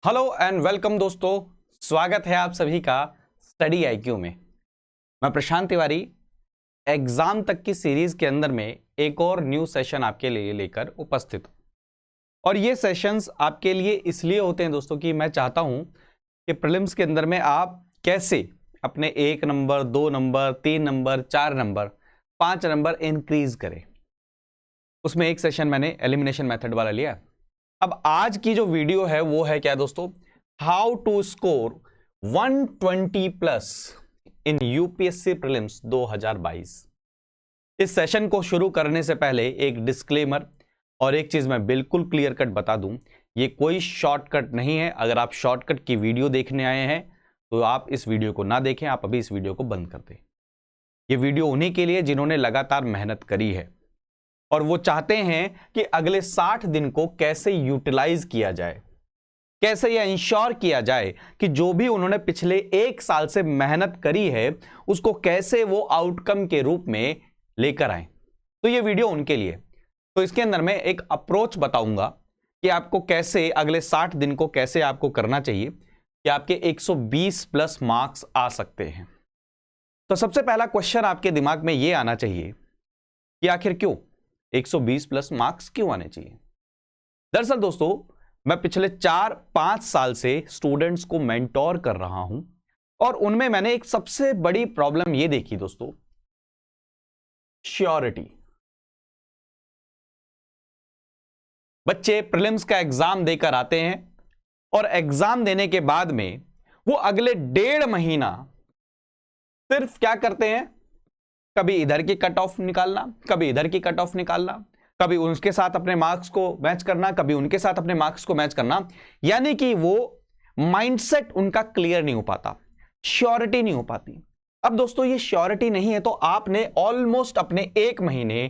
Hello and welcome दोस्तों, स्वागत है आप सभी का स्टडी आईक्यू में। मैं प्रशांत तिवारी एग्जाम तक की सीरीज के अंदर में एक और न्यू सेशन आपके लिए लेकर उपस्थित हूं। और ये सेशंस आपके लिए इसलिए होते हैं दोस्तों कि मैं चाहता हूं कि प्रीलिम्स के अंदर में आप कैसे अपने 1 number 2 number 3 number 4 number 5 number increase करें। उसमें एक सेशन मैंने एलिमिनेशन मेथड वाला लिया। अब आज की जो वीडियो है वो है क्या दोस्तों, how to score 120 plus in UPSC prelims 2022। इस सेशन को शुरू करने से पहले एक डिस्क्लेमर और एक चीज मैं बिल्कुल क्लियर कट बता दूं, ये कोई शॉर्टकट नहीं है। अगर आप शॉर्टकट की वीडियो देखने आए हैं तो आप इस वीडियो को ना देखें, आप अभी इस वीडियो को बंद कर दें। ये वीडियो उन्हीं के लिए जिन्होंने लगातार मेहनत करी है और वो चाहते हैं कि अगले 60 दिन को कैसे यूटिलाइज किया जाए, कैसे यह इंश्योर किया जाए कि जो भी उन्होंने पिछले 1 साल से मेहनत करी है उसको कैसे वो आउटकम के रूप में लेकर आए। तो ये वीडियो उनके लिए। तो इसके अंदर मैं एक अप्रोच बताऊंगा कि आपको कैसे अगले 60 दिन को कैसे आपको करना चाहिए कि आपके 120 प्लस मार्क्स आ सकते हैं। तो सबसे पहला क्वेश्चन आपके दिमाग में यह आना चाहिए कि आखिर क्यों 120 प्लस मार्क्स क्यों आने चाहिए। दरअसल दोस्तों, मैं पिछले 4-5 साल से स्टूडेंट्स को मेंटोर कर रहा हूं और उनमें मैंने एक सबसे बड़ी प्रॉब्लम यह देखी दोस्तों, श्योरिटी। बच्चे प्रीलिम्स का एग्जाम देकर आते हैं और एग्जाम देने के बाद में वो अगले 1.5 महीना सिर्फ क्या करते हैं, कभी इधर की कट ऑफ निकालना, कभी इधर की कट ऑफ निकालना, कभी उनके साथ अपने मार्क्स को मैच करना, कभी उनके साथ अपने मार्क्स को मैच करना। यानी कि वो माइंडसेट उनका क्लियर नहीं हो पाता, श्योरिटी नहीं हो पाती। अब दोस्तों ये श्योरिटी नहीं है तो आपने ऑलमोस्ट अपने 1 महीने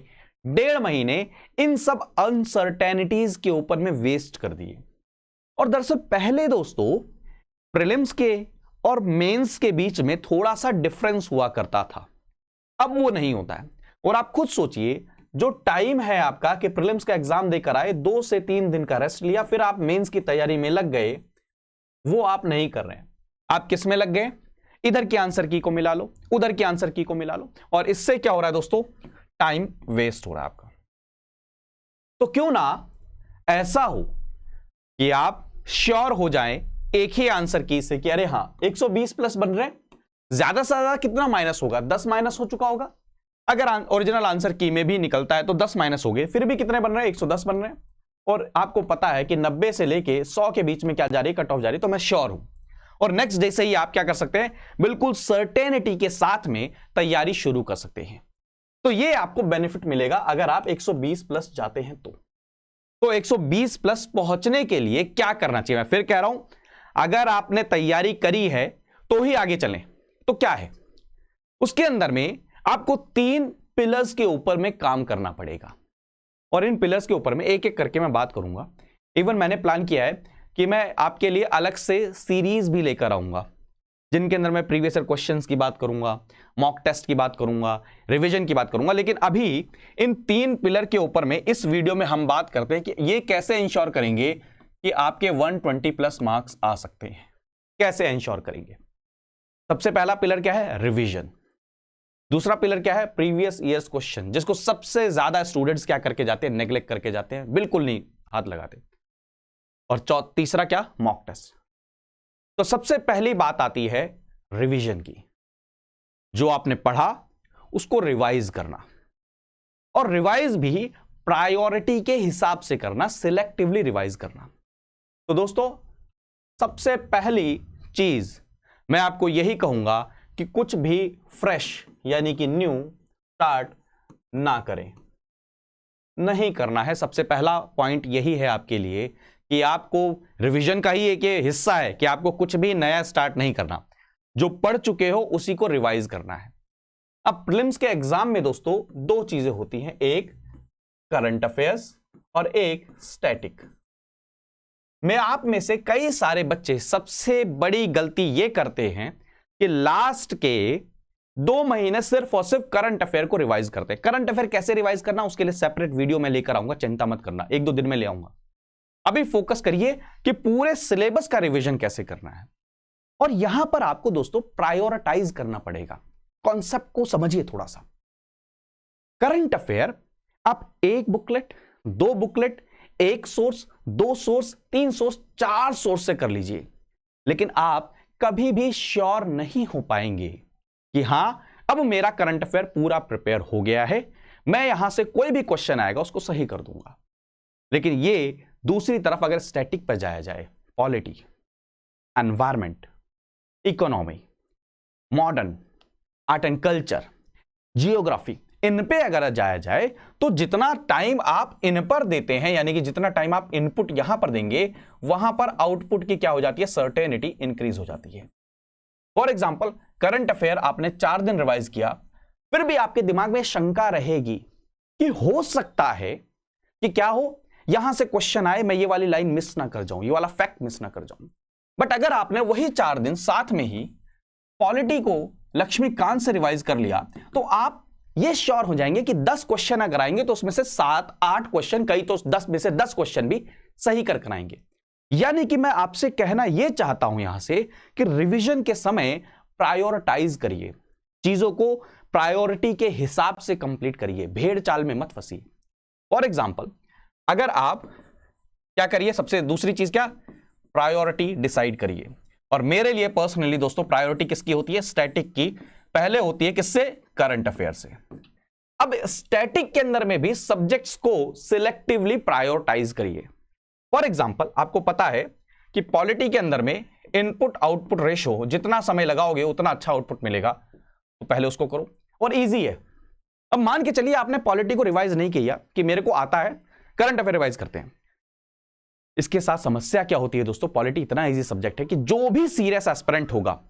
1.5 महीने इन सब अनसर्टेनिटीज के ऊपर में वेस्ट कर दिए। और दरअसल पहले दोस्तों प्रीलिम्स के और मेंस के बीच में थोड़ा सा डिफरेंस हुआ करता था, अब वो नहीं होता है। और आप खुद सोचिए, जो टाइम है आपका कि प्रीलिम्स का एग्जाम देकर आए, 2 से 3 दिन का रेस्ट लिया, फिर आप मेंस की तैयारी में लग गए, वो आप नहीं कर रहे हैं। आप किस में लग गए, इधर की आंसर की को मिला लो, उधर की आंसर की को मिला लो, और इससे क्या हो रहा है दोस्तों, टाइम वेस्ट हो रहा है आपका। तो क्यों ना ऐसा हो कि आप श्योर हो जाएं एक ही आंसर की से कि अरे हां 120 प्लस बन रहे हैं, ज्यादा से ज्यादा कितना माइनस होगा, 10 माइनस हो चुका होगा। अगर ओरिजिनल आंसर की में भी निकलता है तो 10 माइनस हो गए, फिर भी कितने बन रहे हैं, 110 बन रहे हैं। और आपको पता है कि 90 से लेके 100 के बीच में क्या जा रही है, कट ऑफ जा रही है, तो मैं श्योर हूं। और नेक्स्ट डे से ही आप क्या कर सकते हैं, बिल्कुल सर्टेनिटी के साथ में तैयारी शुरू कर सकते हैं। तो ये आपको बेनिफिट मिलेगा अगर आप 120 प्लस जाते हैं तो 120 प्लस पहुंचने के लिए क्या करना चाहिए। मैं फिर कह रहा हूं, अगर आपने तैयारी करी है तो ही आगे चलें। तो क्या है उसके अंदर में, आपको 3 पिलर्स के ऊपर में काम करना पड़ेगा। और इन पिलर्स के ऊपर में एक एक करके मैं बात करूंगा। इवन मैंने प्लान किया है कि मैं आपके लिए अलग से सीरीज भी लेकर आऊंगा, जिनके अंदर मैं प्रीवियस ईयर क्वेश्चंस की बात करूंगा, मॉक टेस्ट की बात करूंगा, रिवीजन की बात करूंगा। लेकिन अभी इन 3 पिलर के ऊपर में इस वीडियो में हम बात करते हैं कि ये कैसे इंश्योर करेंगे कि आपके 120 प्लस मार्क्स आ सकते हैं, कैसे इंश्योर करेंगे। सबसे पहला पिलर क्या है, रिवीजन। दूसरा पिलर क्या है, प्रीवियस ईयर्स क्वेश्चन, जिसको सबसे ज्यादा स्टूडेंट्स क्या करके जाते हैं, नेग्लेक्ट करके जाते हैं, बिल्कुल नहीं हाथ लगाते। और तीसरा क्या, मॉक टेस्ट। तो सबसे पहली बात आती है रिवीजन की। जो आपने पढ़ा उसको रिवाइज करना, और रिवाइज भी प्रायोरिटी के हिसाब से करना, सिलेक्टिवली रिवाइज करना। तो दोस्तों सबसे पहली चीज मैं आपको यही कहूंगा कि कुछ भी फ्रेश यानी कि न्यू स्टार्ट ना करें, नहीं करना है। सबसे पहला पॉइंट यही है आपके लिए कि आपको रिवीजन का ही एक हिस्सा है कि आपको कुछ भी नया स्टार्ट नहीं करना, जो पढ़ चुके हो उसी को रिवाइज करना है। अब प्रीलिम्स के एग्जाम में दोस्तों 2 चीजें होती हैं, एक करंट अफेयर्स और एक स्टैटिक। मैं आप में से कई सारे बच्चे सबसे बड़ी गलती यह करते हैं कि लास्ट के 2 महीने सिर्फ और सिर्फ करंट अफेयर को रिवाइज करते हैं। करंट अफेयर कैसे रिवाइज करना, उसके लिए सेपरेट वीडियो में लेकर आऊंगा, चिंता मत करना, 1-2 दिन में ले आऊंगा। अभी फोकस करिए कि पूरे सिलेबस का रिवीजन कैसे करना है। और यहां पर आपको दोस्तों प्रायोरिटाइज करना पड़ेगा। कॉन्सेप्ट को समझिए थोड़ा सा। करंट अफेयर आप एक बुकलेट, दो बुकलेट, एक सोर्स, दो सोर्स, तीन सोर्स, चार सोर्स से कर लीजिए, लेकिन आप कभी भी श्योर नहीं हो पाएंगे कि हां अब मेरा करंट अफेयर पूरा प्रिपेयर हो गया है, मैं यहां से कोई भी क्वेश्चन आएगा उसको सही कर दूंगा। लेकिन ये दूसरी तरफ अगर स्टैटिक पर जाया जाए, polity, environment, economy, modern, art and culture, geography, इन पे अगर जाया जाए तो जितना टाइम आप इन पर देते हैं, यानी कि जितना टाइम आप इनपुट यहां पर देंगे, वहां पर आउटपुट की क्या हो जाती है, सर्टेनिटी इंक्रीज हो जाती है। फॉर एग्जाम्पल करंट अफेयर आपने 4 दिन रिवाइज किया, फिर भी आपके दिमाग में शंका रहेगी कि हो सकता है कि क्या हो, यहां से क्वेश्चन आए, मैं ये वाली लाइन मिस ना कर जाऊं, ये वाला फैक्ट मिस ना कर जाऊं। बट अगर आपने वही 4 दिन साथ में ही पॉलिटी को लक्ष्मीकांत से रिवाइज कर लिया, तो आप ये श्योर हो जाएंगे कि 10 क्वेश्चन अगर आएंगे तो उसमें से 7-8 क्वेश्चन, कई तो 10 में से 10 क्वेश्चन भी सही कर कराएंगे। यानी कि मैं आपसे कहना यह चाहता हूं यहां से कि रिवीजन के समय प्रायोरिटाइज करिए, चीजों को प्रायोरिटी के हिसाब से कंप्लीट करिए, भेड़ चाल में मत फंसिए। फॉर एग्जाम्पल अगर आप क्या करिए, सबसे दूसरी चीज क्या, प्रायोरिटी डिसाइड करिए। और मेरे लिए पर्सनली दोस्तों प्रायोरिटी किसकी होती है, स्टैटिक की पहले होती है, किससे, करंट अफेयर से। अब स्टैटिक के अंदर में भी सब्जेक्ट्स को सिलेक्टिवली प्रायोरिटाइज करिए। फॉर एग्जांपल आपको पता है कि पॉलिटी के अंदर में इनपुट आउटपुट रेशो, जितना समय लगाओगे उतना अच्छा आउटपुट मिलेगा, तो पहले उसको करो और इजी है। अब मान के चलिए आपने पॉलिटी को रिवाइज नहीं किया कि मेरे को आता है, करंट अफेयर रिवाइज करते हैं। इसके साथ समस्या क्या होती है दोस्तों, पॉलिटी इतना इजी सब्जेक्ट है कि जो भी सीरियस एस्पिरेंट होगा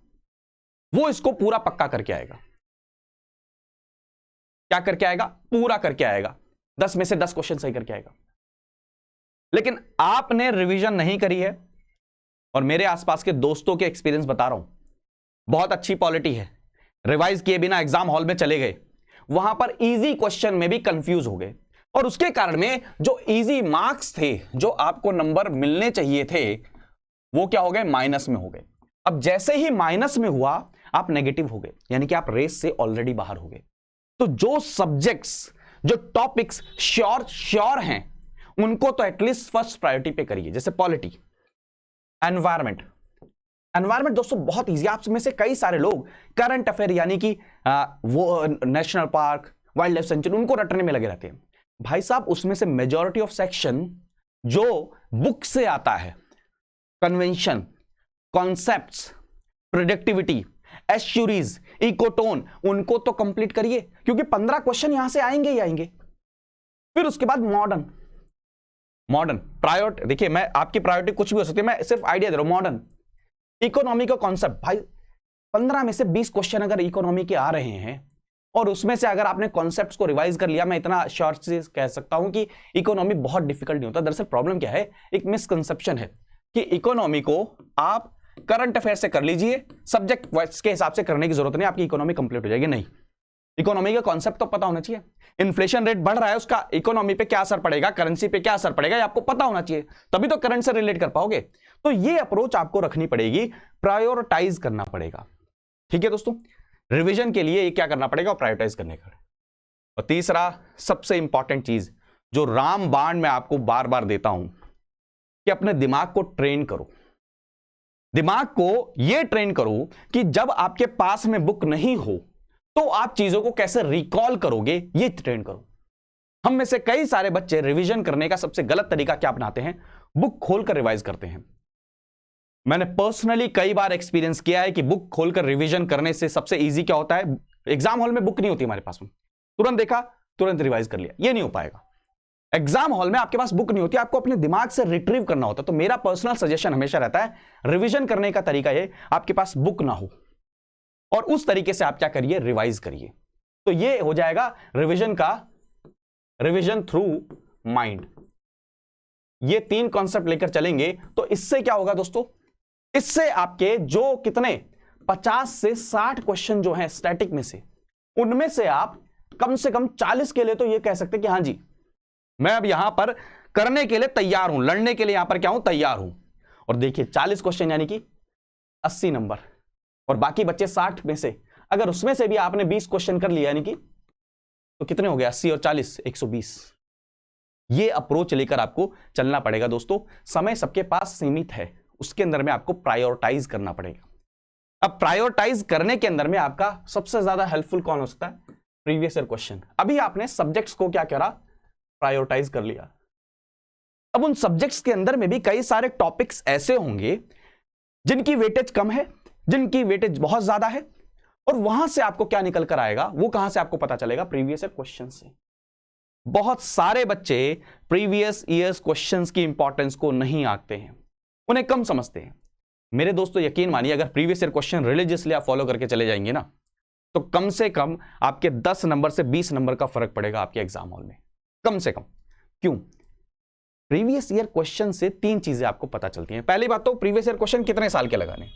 वो इसको पूरा पक्का करके आएगा। क्या करके आएगा, पूरा करके आएगा, 10 में से 10 क्वेश्चन सही करके आएगा। लेकिन आपने रिवीजन नहीं करी है, और मेरे आसपास के दोस्तों के एक्सपीरियंस बता रहा हूं, बहुत अच्छी पॉलिटी है, रिवाइज किए बिना एग्जाम हॉल में चले गए, वहां पर इजी क्वेश्चन में भी कंफ्यूज हो गए, और उसके कारण में जो इजी मार्क्स थे, जो आपको नंबर मिलने चाहिए थे, वो क्या हो गए, माइनस में हो गए। अब जैसे ही माइनस में हुआ आप नेगेटिव हो गए, यानी कि आप रेस से ऑलरेडी बाहर हो गए। तो जो सब्जेक्ट्स, जो टॉपिक्स श्योर हैं, उनको तो एटलीस्ट फर्स्ट प्रायोरिटी पे करिए। जैसे पॉलिटी, एनवायरमेंट दोस्तों बहुत इजी। आप में से कई सारे लोग करंट अफेयर यानी कि वो national park, wild life sanctuary, उनको रटने में लगे रहते हैं। भाई साहब उसमें से मेजॉरिटी ऑफ सेक्शन जो बुक से आता है, कन्वेंशन, कॉन्सेप्ट्स, प्रोडक्टिविटी, एश्योरीज, इकोटोन, उनको तो कंप्लीट करिए, क्योंकि 15 क्वेश्चन यहां से आएंगे ही आएंगे। फिर उसके बाद मॉडर्न प्रायोरिटी, देखिए मैं आपकी प्रायोरिटी कुछ भी हो सकती है, मैं सिर्फ आइडिया दे रहा हूं। मॉडर्न इकोनॉमी का कॉन्सेप्ट, भाई 15 में से 20 क्वेश्चन अगर इकोनॉमी के आ रहे हैं, और उसमें से अगर आपने कॉन्सेप्ट्स को रिवाइज कर लिया, मैं इतना श्योर से कह सकता हूं कि इकोनॉमी बहुत डिफिकल्ट नहीं होता। दरअसल प्रॉब्लम क्या है, एक मिसकंसेप्शन है कि इकोनॉमी को आप करंट अफेयर से कर लीजिए, सब्जेक्ट वाइज के हिसाब से करने की जरूरत नहीं, आपकी इकोनॉमी कंप्लीट हो जाएगी। नहीं, इकोनॉमी का कॉन्सेप्ट तो पता होना चाहिए। इन्फ्लेशन रेट बढ़ रहा है, उसका इकोनॉमी पे क्या असर पड़ेगा, करेंसी पे क्या असर पड़ेगा, ये आपको पता होना चाहिए, तभी तो करंट से रिलेट कर पाओगे। तो ये अप्रोच आपको रखनी पड़ेगी, प्रायोरिटाइज करना पड़ेगा। ठीक है दोस्तों, रिवीजन के लिए ये क्या करना पड़ेगा, प्रायोरिटाइज करने का। और तीसरा सबसे इंपॉर्टेंट चीज जो रामबाण मैं आपको बार बार देता हूं, कि अपने दिमाग को ट्रेन करो। दिमाग को यह ट्रेन करो कि जब आपके पास में बुक नहीं हो तो आप चीजों को कैसे रिकॉल करोगे, ये ट्रेन करो। हम में से कई सारे बच्चे रिवीजन करने का सबसे गलत तरीका क्या अपनाते हैं, बुक खोलकर रिवाइज करते हैं। मैंने पर्सनली कई बार एक्सपीरियंस किया है कि बुक खोलकर रिवीजन करने से सबसे इजी क्या होता है, एग्जाम हॉल में बुक नहीं होती हमारे पास में, तुरंत देखा तुरंत रिवाइज कर लिया, ये नहीं हो पाएगा। एग्जाम हॉल में आपके पास बुक नहीं होती, आपको अपने दिमाग से रिट्रीव करना होता है। तो मेरा पर्सनल सजेशन हमेशा रहता है, रिवीजन करने का तरीका ये, आपके पास बुक ना हो और उस तरीके से आप क्या करिए, रिवाइज करिए। तो ये हो जाएगा रिवीजन का, रिवीजन थ्रू माइंड। ये 3 कॉन्सेप्ट लेकर चलेंगे तो इससे क्या होगा दोस्तों, इससे आपके जो कितने 50 से 60 क्वेश्चन जो हैं स्टैटिक में से, उनमें से आप कम से कम 40 के लिए तो ये कह सकते हैं कि हां जी, मैं अब यहां पर करने के लिए तैयार हूं, लड़ने के लिए यहां पर क्या हूं, तैयार हूं। और देखिए 40 क्वेश्चन यानी कि 80 नंबर, और बाकी बच्चे 60 में से अगर उसमें से भी आपने 20 क्वेश्चन कर लिया यानी कि तो कितने हो गए, 80 और 40 120। ये अप्रोच लेकर आपको चलना पड़ेगा दोस्तों। समय सबके पास सीमित है, उसके अंदर में आपको प्रायोरिटाइज करना पड़ेगा। अब प्रायोरिटाइज करने के अंदर में आपका सबसे ज्यादा हेल्पफुल कौन हो सकता है, प्रीवियस ईयर क्वेश्चन। अभी आपने सब्जेक्ट्स को क्या करा, प्रायोरिटाइज कर लिया। अब उन सब्जेक्ट्स के अंदर में भी कई सारे टॉपिक्स ऐसे होंगे जिनकी वेटेज कम है, जिनकी वेटेज बहुत ज्यादा है, और वहां से आपको क्या निकल कर आएगा, वो कहां से आपको पता चलेगा, प्रीवियस ईयर क्वेश्चन से। बहुत सारे बच्चे प्रीवियस ईयर्स क्वेश्चंस की इंपॉर्टेंस को नहीं आंकते हैं, उन्हें कम समझते हैं। मेरे दोस्तों यकीन मानिए, अगर प्रीवियस ईयर क्वेश्चन रिलीजियसली आप फॉलो करके चले जाएंगे ना, तो कम से कम आपके 10 नंबर से 20 नंबर का फर्क पड़ेगा आपके एग्जाम हॉल में, कम से कम। क्यों? प्रीवियस ईयर क्वेश्चन से 3 चीजें आपको पता चलती हैं। पहली बात तो प्रीवियस ईयर क्वेश्चन कितने साल के लगाने,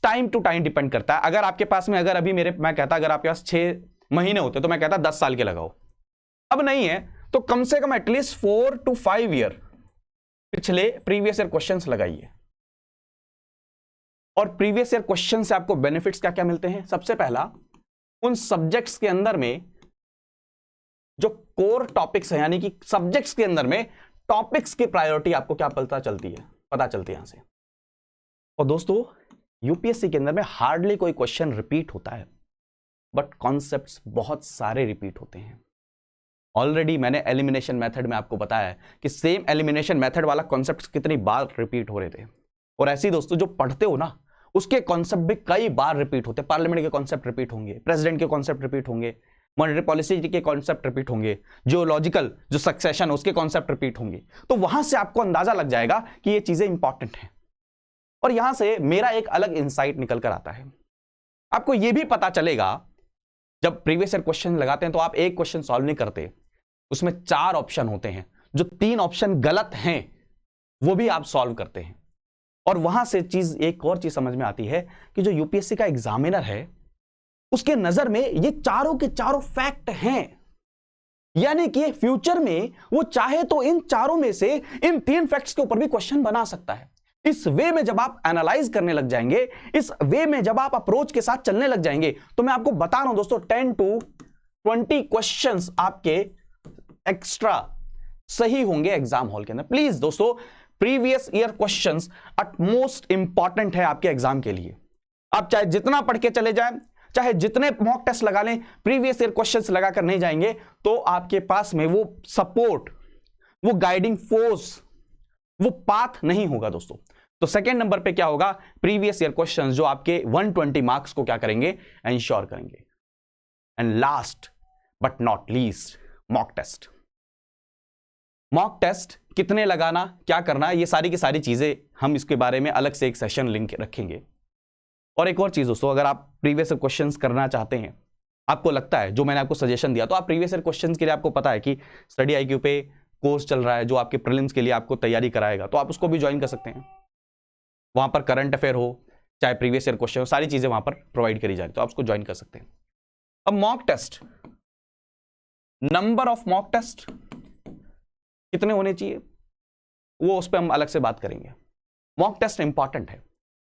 टाइम टू टाइम डिपेंड करता है। अगर आपके पास में, अगर अभी मैं कहता अगर आपके पास 6 महीने होते तो मैं कहता 10 साल के लगाओ। अब नहीं है तो कम से कम एटलीस्ट 4 to 5 ईयर पिछले प्रीवियस ईयर क्वेश्चंस लगाइए। और प्रीवियस ईयर क्वेश्चन से आपको बेनिफिट्स क्या क्या मिलते हैं। सबसे पहला, उन सब्जेक्ट्स के अंदर में जो कोर टॉपिक्स है, यानी कि सब्जेक्ट्स के अंदर में टॉपिक्स की प्रायोरिटी आपको क्या पता चलती है यहां से। और दोस्तों यूपीएससी के अंदर में हार्डली कोई क्वेश्चन रिपीट होता है, बट कॉन्सेप्ट्स बहुत सारे रिपीट होते हैं। ऑलरेडी मैंने एलिमिनेशन मेथड में आपको बताया है कि सेम एलिमिनेशन मेथड वाला कॉन्सेप्ट कितनी बार रिपीट हो रहे थे। और ऐसे ही दोस्तों जो पढ़ते हो ना, उसके कॉन्सेप्ट भी कई बार रिपीट होते हैं। पार्लियामेंट के कॉन्सेप्ट रिपीट होंगे, प्रेसिडेंट के कॉन्सेप्ट रिपीट होंगे, मॉनेटरी पॉलिसी के कॉन्सेप्ट रिपीट होंगे, जियोलॉजिकल जो सक्सेशन उसके कॉन्सेप्ट रिपीट होंगे। तो वहां से आपको अंदाजा लग जाएगा कि ये चीजें इंपॉर्टेंट हैं। और यहां से मेरा एक अलग इंसाइट निकल कर आता है। आपको यह भी पता चलेगा, जब प्रीवियस ईयर क्वेश्चन लगाते हैं तो आप एक क्वेश्चन सॉल्व नहीं करते, उसमें 4 ऑप्शन होते हैं। जो 3 ऑप्शन गलत हैं वो भी आप सॉल्व करते हैं। और वहां से एक और चीज समझ में आती है कि जो यूपीएससी का एग्जामिनर है, उसके नजर में ये चारों के चारों फैक्ट हैं। यानी कि फ्यूचर में वो चाहे तो इन चारों में से इन 3 फैक्ट्स के ऊपर भी क्वेश्चन बना सकता है। इस वे में जब आप एनालाइज करने लग जाएंगे, इस वे में जब आप अप्रोच के साथ चलने लग जाएंगे, तो मैं आपको बता रहा हूं दोस्तों 10 to 20 क्वेश्चंस आपके एक्स्ट्रा सही होंगे एग्जाम हॉल के अंदर। प्लीज दोस्तों, previous year questions utmost important है आपके एग्जाम के लिए। आप चाहे जितना पढ़ के चले जाएं, चाहे जितने मॉक टेस्ट लगा लें, प्रीवियस ईयर क्वेश्चंस लगाकर नहीं जाएंगे तो आपके पास में वो सपोर्ट, वो गाइडिंग फोर्स, वो पाथ नहीं होगा दोस्तों। तो सेकंड नंबर पे क्या होगा, प्रीवियस ईयर क्वेश्चंस जो आपके 120 मार्क्स को क्या करेंगे, एंश्योर करेंगे। And last but not least, mock test. Mock test कितने लगाना, क्या करना, ये सारी की सारी चीजें हम इसके बारे में अलग से एक सेशन लिंक रखेंगे। और एक और चीज दोस्तों, अगर आप प्रीवियस ईयर क्वेश्चंस करना चाहते हैं, आपको लगता है जो मैंने आपको सजेशन दिया, तो आप प्रीवियस ईयर क्वेश्चंस के लिए आपको पता है कि स्टडी आईक्यू पे कोर्स चल रहा है जो आपके प्रीलिम्स के लिए आपको तैयारी कराएगा, तो आप उसको भी ज्वाइन कर सकते हैं। वहां पर करंट अफेयर हो चाहे प्रीवियस ईयर क्वेश्चन हो, सारी चीजें वहां पर प्रोवाइड करी जा रही, तो आप उसको ज्वाइन कर सकते हैं। अब mock test, number of mock test कितने होने चाहिए, वो उस पर हम अलग से बात करेंगे। मॉक टेस्ट इंपॉर्टेंट है।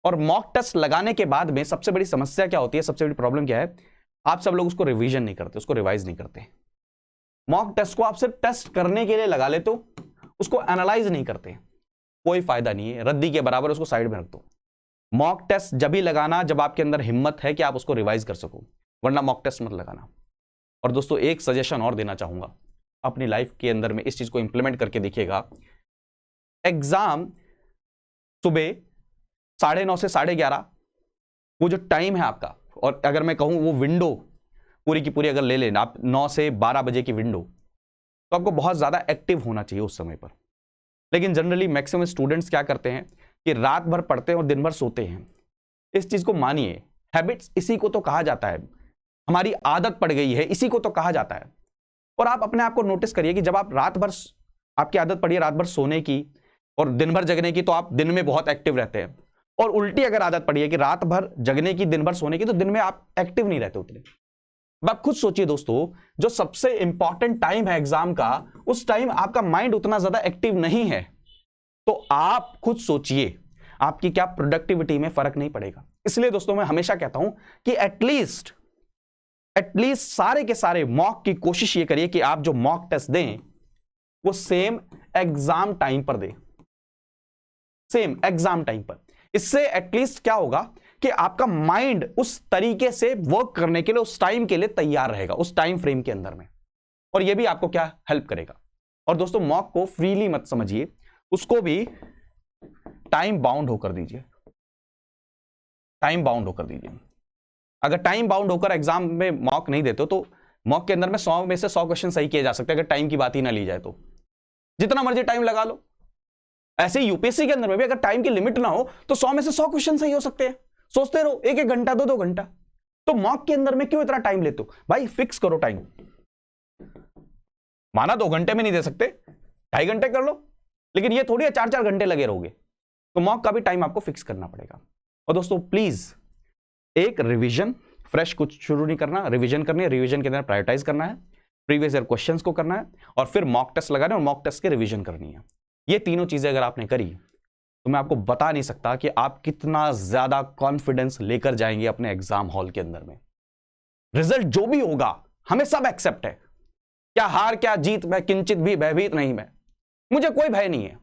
और मॉक टेस्ट लगाने के बाद में सबसे बड़ी समस्या क्या होती है, सबसे बड़ी प्रॉब्लम क्या है, आप सब लोग उसको रिवीजन नहीं करते, उसको रिवाइज नहीं करते। मॉक टेस्ट को आप सिर्फ टेस्ट करने के लिए लगा लेते हो, उसको एनालाइज नहीं करते, कोई फायदा नहीं है, रद्दी के बराबर, उसको साइड में रख दो। मॉक टेस्ट जब ही लगाना जब आपके अंदर हिम्मत है कि आप उसको रिवाइज कर सको, वरना मॉक टेस्ट मत लगाना। और दोस्तों एक सजेशन और देना चाहूंगा, अपनी लाइफ के अंदर में इस चीज को इंप्लीमेंट करके देखिएगा। एग्जाम सुबह 9:30 से 11:30 वो जो टाइम है आपका, और अगर मैं कहूं वो विंडो पूरी की पूरी अगर ले लेना आप 9 से 12 बजे की विंडो, तो आपको बहुत ज्यादा एक्टिव होना चाहिए उस समय पर। लेकिन जनरली मैक्सिमम स्टूडेंट्स क्या करते हैं कि रात भर पढ़ते हैं और दिन भर सोते हैं। इस चीज को मानिए, हैबिट्स इसी को तो कहा जाता है, हमारी आदत पड़ गई है, इसी को तो कहा जाता है। और आप अपने आप को नोटिस करिए कि जब आप रात भर, आपकी आदत पड़ी है रात भर सोने की और दिन भर जगने की, तो आप दिन में बहुत एक्टिव रहते हैं। और उल्टी अगर आदत पड़ी है कि रात भर जगने की दिन भर सोने की, तो दिन में आप एक्टिव नहीं रहते उतने। अब आप खुद सोचिए दोस्तों, जो सबसे इंपॉर्टेंट टाइम है एग्जाम का, उस टाइम आपका माइंड उतना ज्यादा एक्टिव नहीं है, तो आप खुद सोचिए आपकी क्या प्रोडक्टिविटी में फर्क नहीं पड़ेगा। इसलिए दोस्तों मैं हमेशा कहता हूं कि एटलीस्ट सारे के सारे मॉक की कोशिश ये करिए कि आप जो मॉक टेस्ट दें वो सेम एग्जाम टाइम पर दें, सेम एग्जाम टाइम पर। इससे एटलीस्ट क्या होगा कि आपका माइंड उस तरीके से वर्क करने के लिए, उस टाइम के लिए तैयार रहेगा, उस टाइम फ्रेम के अंदर में, और यह भी आपको क्या हेल्प करेगा। और दोस्तों मॉक को फ्रीली मत समझिए, उसको भी टाइम बाउंड होकर दीजिए, टाइम बाउंड होकर दीजिए। अगर टाइम बाउंड होकर एग्जाम में मॉक नहीं देते तो मॉक के अंदर में 100 में से 100 क्वेश्चन सही किए जा सकते हैं, अगर टाइम की बात ही ना ली जाए तो। जितना मर्जी टाइम लगा लो। ऐसे यूपीएससी के अंदर में भी अगर टाइम की लिमिट ना हो तो 100 में से 100 क्वेश्चन सही हो सकते हैं। सोचते रहो 1-1 घंटा 2-2 घंटा, तो मॉक के अंदर में क्यों इतना टाइम लेते हो भाई? फिक्स करो टाइम। माना 2 घंटे में नहीं दे सकते, 2.5 घंटे कर लो, लेकिन ये थोड़ी है 4-4 घंटे लगे रहोगे। तो मॉक का भी टाइम आपको फिक्स करना पड़ेगा। और दोस्तों प्लीज एक रिवीजन, फ्रेश कुछ शुरू नहीं करना, रिवीजन करनी है, रिवीजन के अंदर प्रायोरिटाइज करना है, प्रीवियस ईयर क्वेश्चंस को करना है, और फिर मॉक टेस्ट लगाना है और मॉक टेस्ट की रिवीजन करनी है। ये तीनों चीजें अगर आपने करी तो मैं आपको बता नहीं सकता कि आप कितना ज्यादा कॉन्फिडेंस लेकर जाएंगे अपने एग्जाम हॉल के अंदर में। रिजल्ट जो भी होगा हमें सब एक्सेप्ट है, क्या हार क्या जीत, मैं किंचित भी भयभीत नहीं, मैं मुझे कोई भय नहीं है,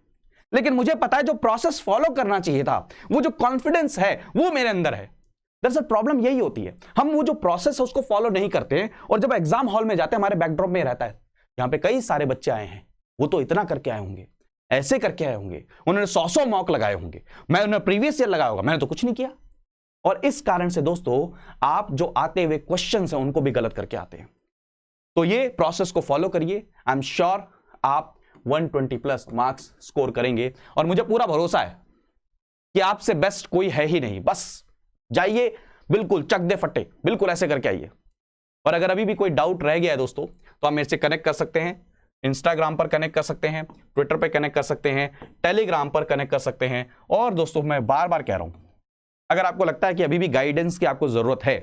लेकिन मुझे पता है जो प्रोसेस फॉलो करना चाहिए था, वो जो कॉन्फिडेंस है वो मेरे अंदर है। दरअसल प्रॉब्लम यही होती है, हम वो जो प्रोसेस है उसको फॉलो नहीं करते हैं, और जब एग्जाम हॉल में जाते हैं हमारे बैकड्रॉप में रहता है यहां पे कई सारे बच्चे आए हैं, वो तो इतना करके आए होंगे, ऐसे करके आए होंगे, उन्होंने 100 मॉक लगाए होंगे, मैंने प्रीवियस ईयर लगाया होगा, मैंने तो कुछ नहीं किया। और इस कारण से दोस्तों आप जो आते हुए क्वेश्चन हैं उनको भी गलत करके आते हैं। तो ये प्रोसेस को फॉलो करिए, आई एम श्योर आप 120+ मार्क्स स्कोर करेंगे, और मुझे पूरा भरोसा है कि आपसे बेस्ट कोई है ही नहीं। बस जाइए, बिल्कुल चक दे फटे, बिल्कुल ऐसे करके आइए। और अगर अभी भी कोई डाउट रह गया है दोस्तों तो आप मेरे से कनेक्ट कर सकते हैं, इंस्टाग्राम पर कनेक्ट कर सकते हैं, ट्विटर पर कनेक्ट कर सकते हैं, टेलीग्राम पर कनेक्ट कर सकते हैं। और दोस्तों मैं बार बार कह रहा हूं, अगर आपको लगता है कि अभी भी गाइडेंस की आपको जरूरत है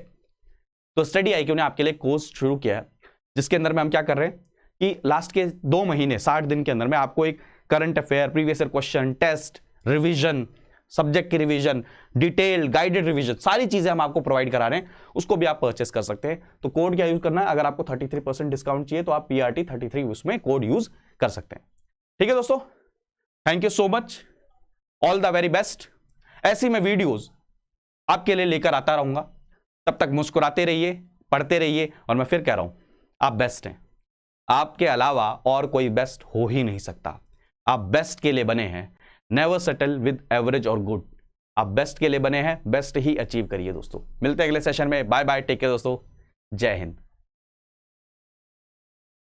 तो स्टडी IQ ने आपके लिए कोर्स शुरू किया है, जिसके अंदर में हम क्या कर रहे हैं कि लास्ट के 2 महीने 60 दिन के अंदर में आपको एक current affair, previous year question, test, revision, subject की रिवीजन, डिटेल गाइडेड रिवीजन, सारी चीजें हम आपको प्रोवाइड करा रहे हैं। उसको भी आप परचेस कर सकते हैं। तो कोड क्या यूज करना है, अगर आपको 33% डिस्काउंट चाहिए तो आप PRT33 उसमें कोड यूज कर सकते हैं। ठीक है दोस्तों, thank you so much, all the very best. ऐसी मैं वीडियोज आपके लिए लेकर आता रहूंगा, तब तक मुस्कुराते रहिए, पढ़ते रहिए, और मैं फिर कह रहा हूं आप बेस्ट हैं, आपके अलावा और कोई बेस्ट हो ही नहीं सकता। आप बेस्ट के लिए बने हैं, नेवर सेटल विद एवरेज और गुड। आप बेस्ट के लिए बने हैं, बेस्ट ही अचीव करिए दोस्तों। मिलते हैं अगले सेशन में, बाय बाय, टेक केयर दोस्तों, जय हिंद।